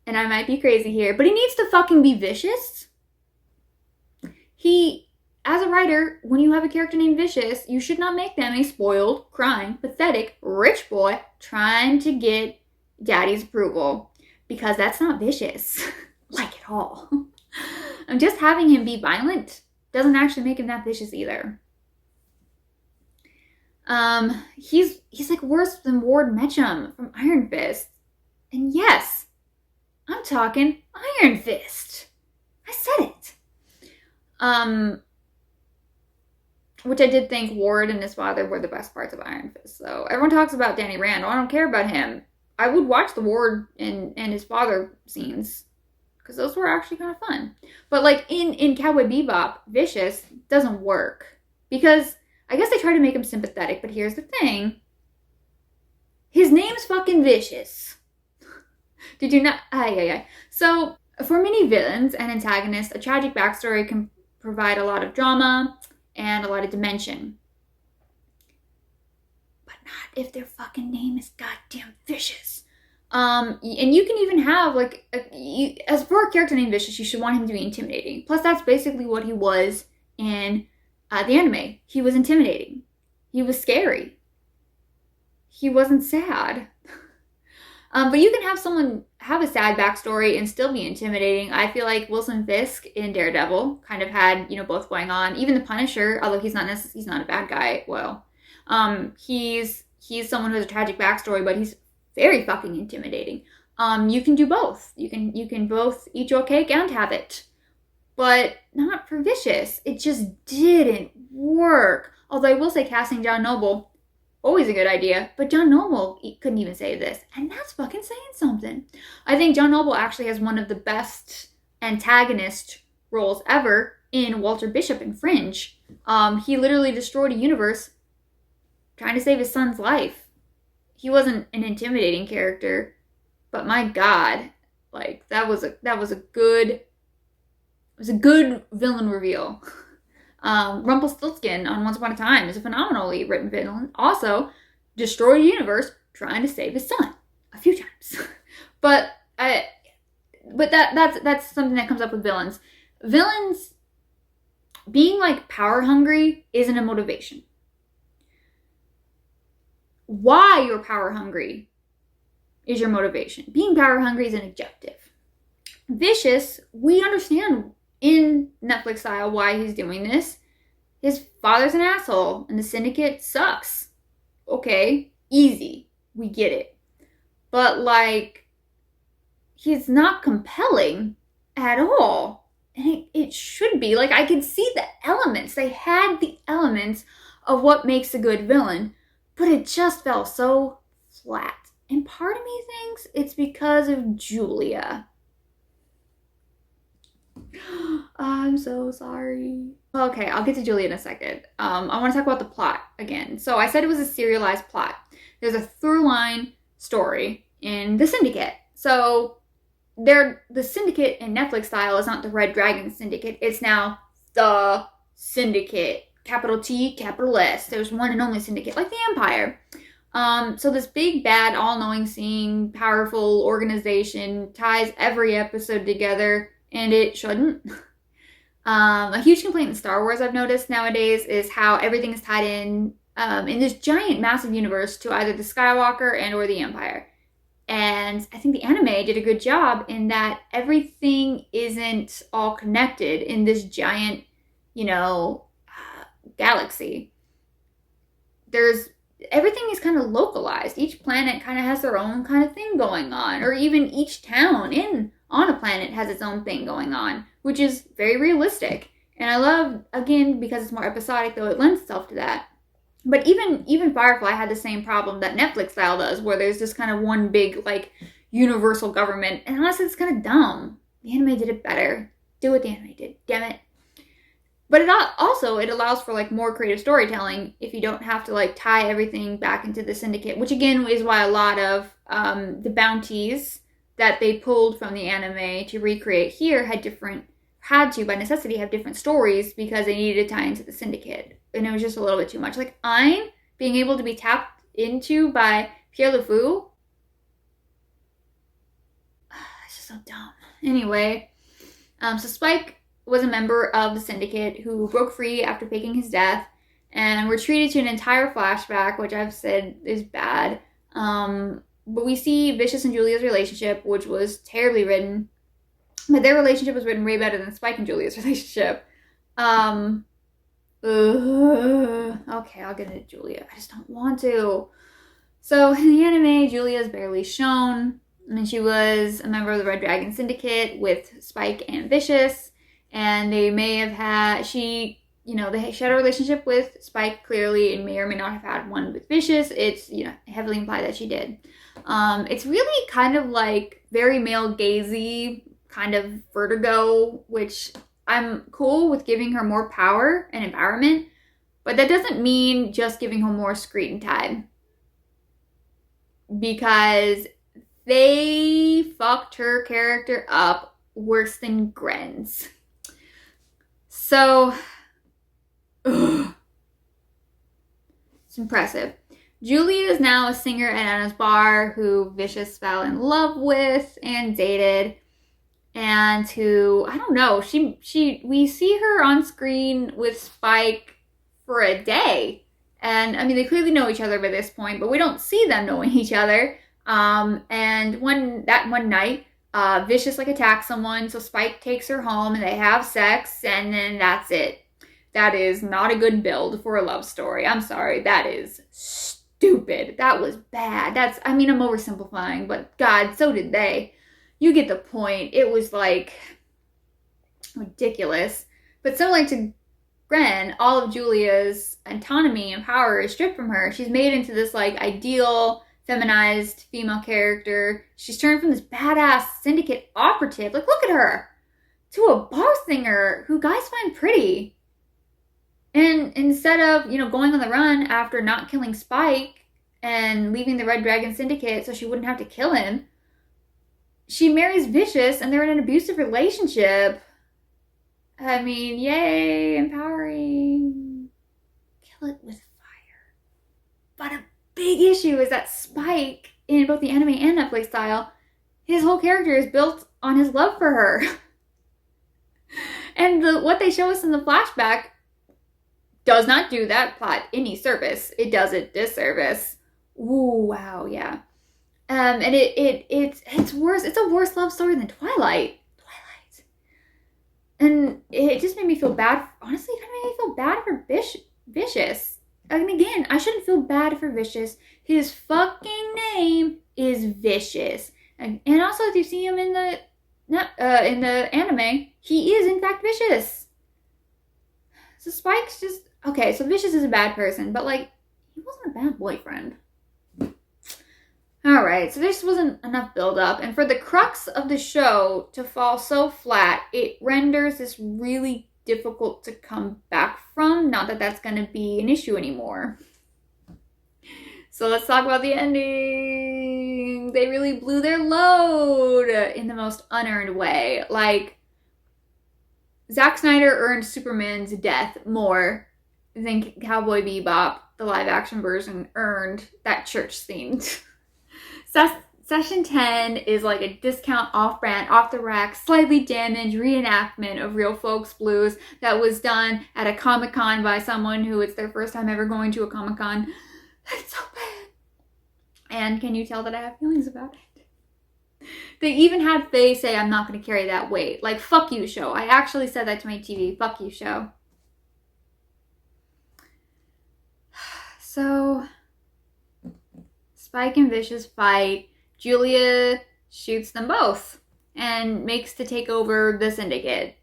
And I might be crazy here, but he needs to fucking be vicious. As a writer, when you have a character named Vicious, you should not make them a spoiled, crying, pathetic, rich boy trying to get daddy's approval, because that's not vicious, like at all. And just having him be violent doesn't actually make him that vicious either. He's like worse than Ward Metcham from Iron Fist. And yes, I'm talking Iron Fist. I said it. Which I did think Ward and his father were the best parts of Iron Fist. So everyone talks about Danny Rand. Oh, I don't care about him. I would watch the Ward and his father scenes, because those were actually kind of fun. But like in Cowboy Bebop, Vicious doesn't work, because I guess they try to make him sympathetic, but here's the thing. His name's fucking Vicious. Did you not? So, for many villains and antagonists, a tragic backstory can provide a lot of drama and a lot of dimension. But not if their fucking name is goddamn Vicious. And you can even have, like, as for a character named Vicious, you should want him to be intimidating. Plus, that's basically what he was in the anime. He was intimidating. He was scary. He wasn't sad. But you can have someone have a sad backstory and still be intimidating. I feel like Wilson Fisk in Daredevil kind of had, both going on. Even the Punisher, although he's not a bad guy. Well, he's someone who has a tragic backstory, but he's very fucking intimidating. You can do both. You can both eat your cake and have it, but not for Vicious. It just didn't work. Although I will say, casting John Noble, always a good idea, but John Noble couldn't even say this, and that's fucking saying something. I think John Noble actually has one of the best antagonist roles ever in Walter Bishop in Fringe. He literally destroyed a universe trying to save his son's life. He wasn't an intimidating character, but my God, like that was a good villain reveal. Rumpelstiltskin on Once Upon a Time is a phenomenally written villain. Also, destroyed a universe trying to save his son a few times. but that's something that comes up with villains. Villains being like power hungry isn't a motivation. Why you're power hungry is your motivation. Being power hungry is an objective. Vicious, we understand in Netflix style why he's doing this. His father's an asshole and the syndicate sucks. Okay, easy. We get it. But like, he's not compelling at all. And it should be. Like, I could see the elements. They had the elements of what makes a good villain, but it just fell so flat. And part of me thinks it's because of Julia. I'm so sorry. Okay, I'll get to Julia in a second. I want to talk about the plot again. So I said it was a serialized plot. There's a through line story in the Syndicate. So the Syndicate in Netflix style is not the Red Dragon Syndicate. It's now the Syndicate. Capital T, capital S. There's one and only Syndicate, like the Empire. So this big, bad, all-knowing, seeing, powerful organization ties every episode together, and it shouldn't. A huge complaint in Star Wars I've noticed nowadays is how everything is tied in this giant, massive universe to either the Skywalker and or the Empire. And I think the anime did a good job in that everything isn't all connected in this giant, galaxy. Everything is kind of localized. Each planet kind of has their own kind of thing going on, or even each town on a planet has its own thing going on, which is very realistic. And I love, again, because it's more episodic, though it lends itself to that. But even Firefly had the same problem that Netflix style does, where there's just kind of one big, like, universal government. And honestly, it's kind of dumb. The anime did it better. Do what the anime did. Damn it. But it allows for, like, more creative storytelling if you don't have to, like, tie everything back into the Syndicate, which, again, is why a lot of the bounties that they pulled from the anime to recreate here had to, by necessity, have different stories because they needed to tie into the Syndicate. And it was just a little bit too much. Like, Ein being able to be tapped into by Pierre LeFou. It's just so dumb. Anyway, so Spike was a member of the Syndicate who broke free after faking his death and were treated to an entire flashback, which I've said is bad. But we see Vicious and Julia's relationship, which was terribly written. But their relationship was written way better than Spike and Julia's relationship. Okay, I'll get into Julia. I just don't want to. So in the anime, Julia is barely shown. And she was a member of the Red Dragon Syndicate with Spike and Vicious. And they may have had, she, you know, they shared a relationship with Spike clearly and may or may not have had one with Vicious. It's, you know, heavily implied that she did. It's really kind of like very male gazy, kind of Vertigo, which I'm cool with giving her more power and empowerment, but that doesn't mean just giving her more screen time. Because they fucked her character up worse than Gren's. So, ugh. It's impressive. Julia is now a singer at Anna's bar who Vicious fell in love with and dated, and who, I don't know, we see her on screen with Spike for a day. And I mean, they clearly know each other by this point, but we don't see them knowing each other. And one night, Vicious like attacks someone, so Spike takes her home and they have sex, and then that's it. That is not a good build for a love story. I'm sorry, that is stupid. That was bad. I mean, I'm oversimplifying, but God, so did they. You get the point. It was like ridiculous. But similar to Gren, all of Julia's autonomy and power is stripped from her. She's made into this like ideal, feminized female character. She's turned from this badass syndicate operative, like look at her, to a bar singer who guys find pretty. And instead of, you know, going on the run after not killing Spike and leaving the Red Dragon Syndicate so she wouldn't have to kill him, she marries Vicious and they're in an abusive relationship. I mean, yay, empowering. Kill it with fire. But a big issue is that Spike, in both the anime and Netflix style, his whole character is built on his love for her. And what they show us in the flashback does not do that plot any service. It does it disservice. Ooh, wow, yeah. And it's worse. It's a worse love story than Twilight. And it just made me feel bad. Honestly, it kind of made me feel bad for Vicious. I mean, again, I shouldn't feel bad for Vicious. His fucking name is Vicious. And also, if you see him in the anime, he is in fact vicious. So Spike's just okay. So Vicious is a bad person, but like he wasn't a bad boyfriend. All right, so there just wasn't enough build-up, and for the crux of the show to fall so flat, it renders this really difficult to come back from. Not that that's going to be an issue anymore. So let's talk about the ending. They really blew their load in the most unearned way. Like, Zack Snyder earned Superman's death more than Cowboy Bebop, the live-action version, earned that church scene. Session 10 is like a discount, off-brand, off-the-rack, slightly damaged reenactment of Real Folks Blues that was done at a Comic-Con by someone who it's their first time ever going to a Comic-Con. It's so bad. And can you tell that I have feelings about it? They even had Faye say, I'm not going to carry that weight. Like, fuck you, show. I actually said that to my TV. Fuck you, show. So Spike and Vicious fight. Julia shoots them both and makes to take over the syndicate.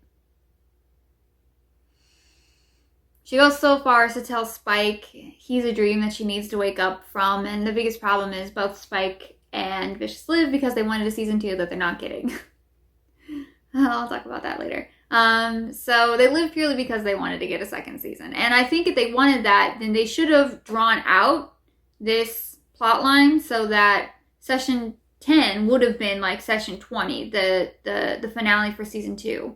She goes so far as to tell Spike he's a dream that she needs to wake up from, and the biggest problem is both Spike and Vicious live because they wanted a season 2 that they're not getting. I'll talk about that later. So they live purely because they wanted to get a second season. And I think if they wanted that, then they should have drawn out this plot line so that session 10 would have been like session 20, the finale for season 2.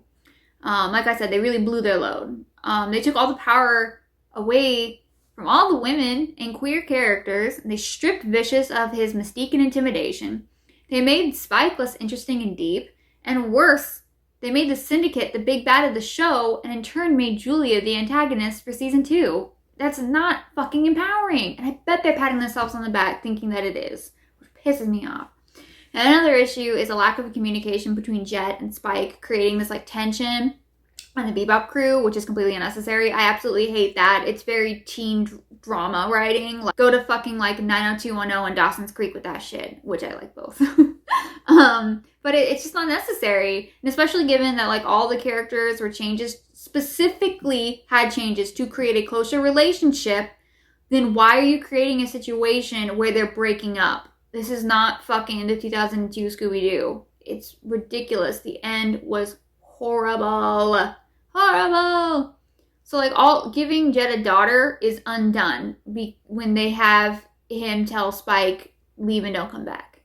Like I said, they really blew their load. They took all the power away from all the women and queer characters, and they stripped Vicious of his mystique and intimidation. They made Spike less interesting and deep, and worse, they made the Syndicate the big bad of the show, and in turn made Julia the antagonist for season 2. That's not fucking empowering, and I bet they're patting themselves on the back thinking that it is, which pisses me off. And another issue is a lack of communication between Jet and Spike, creating this like tension on the Bebop Crew, which is completely unnecessary. I absolutely hate that. It's very teen drama writing. Like, go to fucking like 90210 and Dawson's Creek with that shit, which I like both. But it's just not necessary. And especially given that like all the characters were changes, specifically had changes to create a closer relationship, then why are you creating a situation where they're breaking up? This is not fucking the 2002 Scooby-Doo. It's ridiculous. The end was horrible. Horrible. So like all giving Jet a daughter is undone when they have him tell Spike, leave and don't come back.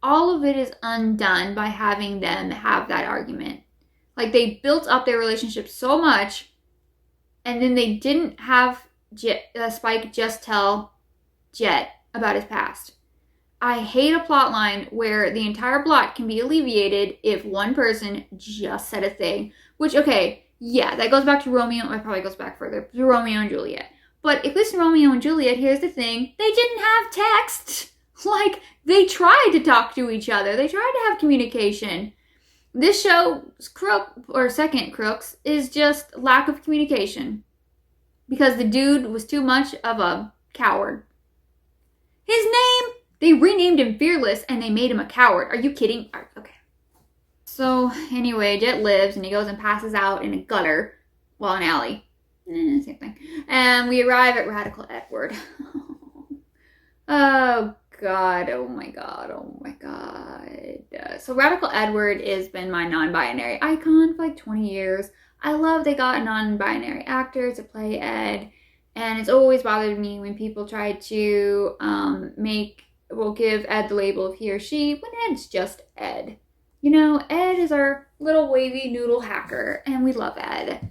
All of it is undone by having them have that argument. Like they built up their relationship so much, and then they didn't have Spike just tell Jet about his past. I hate a plot line where the entire plot can be alleviated if one person just said a thing. Which, okay, yeah, that goes back to Romeo. It probably goes back further to Romeo and Juliet. But at least in Romeo and Juliet, here's the thing, they didn't have text. Like, they tried to talk to each other. They tried to have communication. This show's second crux is just lack of communication. Because the dude was too much of a coward. His name, they renamed him Fearless and they made him a coward. Are you kidding? Okay. So, anyway, Jet lives and he goes and passes out in a gutter. Well, an alley. Same thing. And we arrive at Radical Edward. Oh, God. Oh, my God. Oh, my God. So Radical Edward has been my non-binary icon for like 20 years. I love they got a non-binary actor to play Ed. And it's always bothered me when people try to give Ed the label of he or she when Ed's just Ed. You know, Ed is our little wavy noodle hacker, and we love Ed.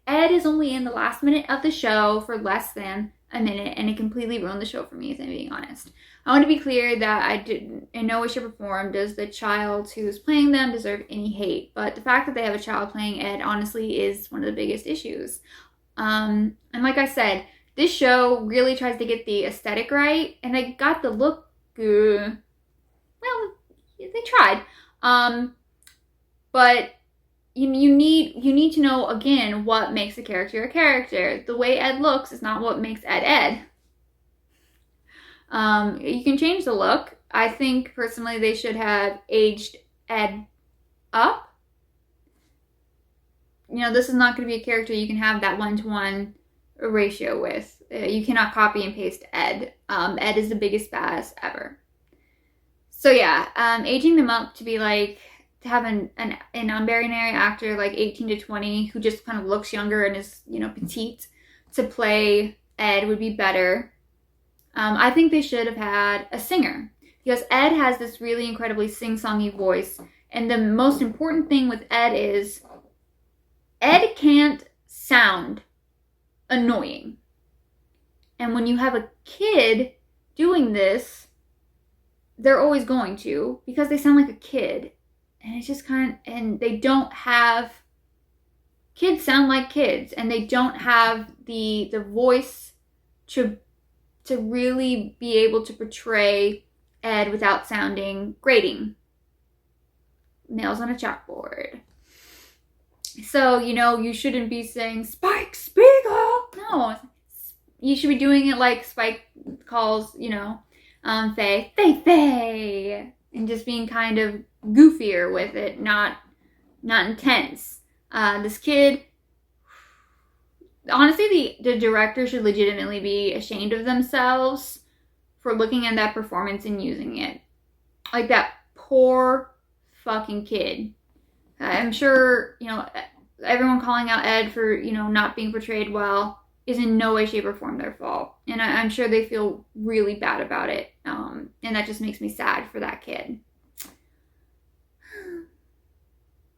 Ed is only in the last minute of the show for less than a minute, and it completely ruined the show for me, if I'm being honest. I want to be clear that I didn't, in no way, shape, or form, does the child who's playing them deserve any hate. But the fact that they have a child playing Ed, honestly, is one of the biggest issues. And like I said, this show really tries to get the aesthetic right, and they got the look good. Well, they tried. But you need to know, again, what makes a character a character. The way Ed looks is not what makes Ed Ed. You can change the look. I think, personally, they should have aged Ed up. You know, this is not going to be a character you can have that 1-to-1 ratio with. You cannot copy and paste Ed. Ed is the biggest badass ever. So yeah, aging them up to be like, to have an non-binary actor like 18 to 20 who just kind of looks younger and is, you know, petite to play Ed would be better. I think they should have had a singer, because Ed has this really incredibly sing-songy voice, and the most important thing with Ed is Ed can't sound annoying. And when you have a kid doing this, they're always going to, because they sound like a kid. And it's just and they don't have, kids sound like kids, and they don't have the voice to really be able to portray Ed without sounding grating. Nails on a chalkboard. So, you know, you shouldn't be saying, Spike Spiegel! No, you should be doing it like Spike calls, you know, Faye, Faye! And just being kind of goofier with it, not intense. This kid, honestly, the director should legitimately be ashamed of themselves for looking at that performance and using it. Like, that poor fucking kid. I'm sure, you know, everyone calling out Ed for, you know, not being portrayed well is in no way, shape, or form their fault. And I'm sure they feel really bad about it. And that just makes me sad for that kid.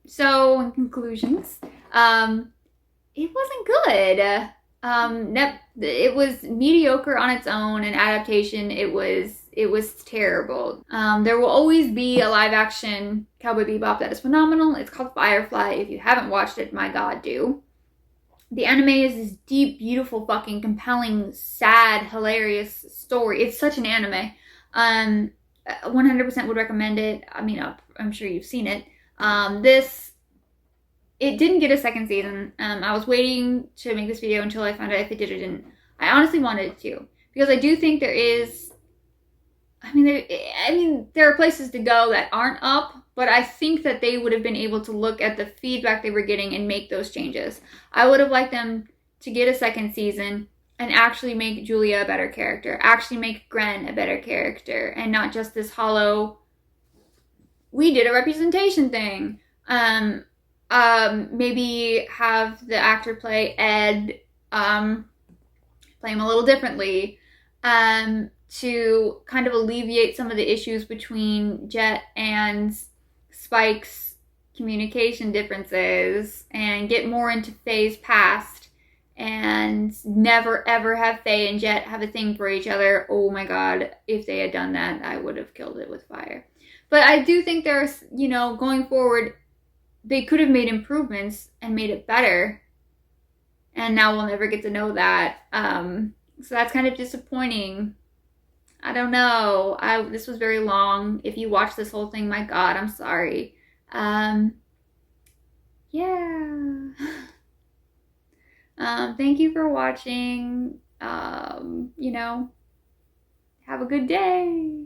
So, in conclusions, it wasn't good. It was mediocre on its own, and Adaptation, it was terrible. There will always be a live action Cowboy Bebop that is phenomenal. It's called Firefly. If you haven't watched it, my god, do. The anime is this deep, beautiful, fucking compelling, sad, hilarious story. It's such an anime. 100% would recommend it. I mean, I'm sure you've seen it. It didn't get a second season. I was waiting to make this video until I found out if it did or didn't. I honestly wanted to, because I do think there is, there are places to go that aren't up, but I think that they would have been able to look at the feedback they were getting and make those changes. I would have liked them to get a second season and actually make Julia a better character, actually make Gren a better character, and not just this hollow, we did a representation thing. Maybe have the actor play Ed, play him a little differently, to kind of alleviate some of the issues between Jet and Spike's communication differences, and get more into Faye's past, and never ever have Faye and Jet have a thing for each other. Oh my god, if they had done that, I would have killed it with fire. But I do think there's, going forward, they could have made improvements and made it better. And now we'll never get to know that. So that's kind of disappointing. I don't know. This was very long. If you watched this whole thing, my god, I'm sorry. Yeah. Thank you for watching. Have a good day.